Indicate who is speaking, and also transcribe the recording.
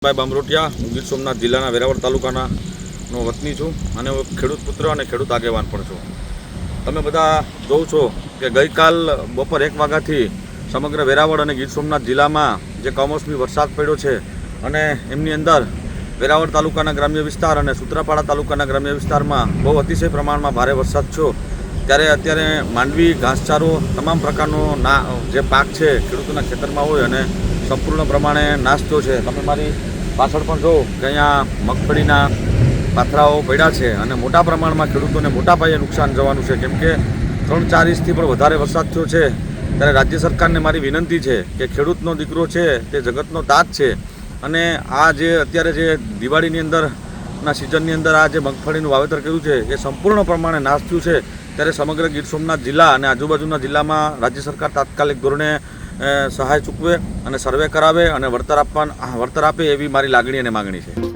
Speaker 1: ભાઈ બામરોટિયા હું ગીર સોમનાથ જિલ્લાના વેરાવળ તાલુકાનો વતની છું અને હું ખેડૂત પુત્ર અને ખેડૂત આગેવાન પણ છું. તમે બધા જોવો છો કે ગઈકાલ બપોર 1 વાગ્યાથી સમગ્ર વેરાવળ અને ગીર સોમનાથ જિલ્લામાં જે કમોસમી વરસાદ પડ્યો છે અને એમની અંદર વેરાવળ તાલુકાના ગ્રામ્ય વિસ્તાર અને સૂત્રાપાડા તાલુકાના ગ્રામ્ય વિસ્તારમાં બહુ અતિશય પ્રમાણમાં ભારે વરસાદ થયો. ત્યારે અત્યારે માંડવી, ઘાસચારો, તમામ પ્રકારનો જે પાક છે ખેડૂતોના ખેતરમાં હોય અને સંપૂર્ણ પ્રમાણે નાશ થયો છે. તમે મારી પાછળ પણ જો કે અહીંયા મગફળીના પાથરાઓ પડ્યા છે અને મોટા પ્રમાણમાં ખેડૂતોને મોટા પાયે નુકસાન જવાનું છે. કેમ કે 3-4 ઇંચથી પણ વધારે વરસાદ થયો છે. ત્યારે રાજ્ય સરકારને મારી વિનંતી છે કે ખેડૂતનો દીકરો છે તે જગતનો તાત છે અને આ જે અત્યારે જે દિવાળીની અંદરના સિઝનની અંદર આ જે મગફળીનું વાવેતર કર્યું છે એ સંપૂર્ણ પ્રમાણે નાશ થયું છે. ત્યારે સમગ્ર ગીર સોમનાથ જિલ્લા અને આજુબાજુના જિલ્લામાં રાજ્ય સરકાર તાત્કાલિક ધોરણે સહાય ચૂકવે અને સર્વે કરાવે અને વળતર આપે એવી મારી લાગણી અને માગણી છે.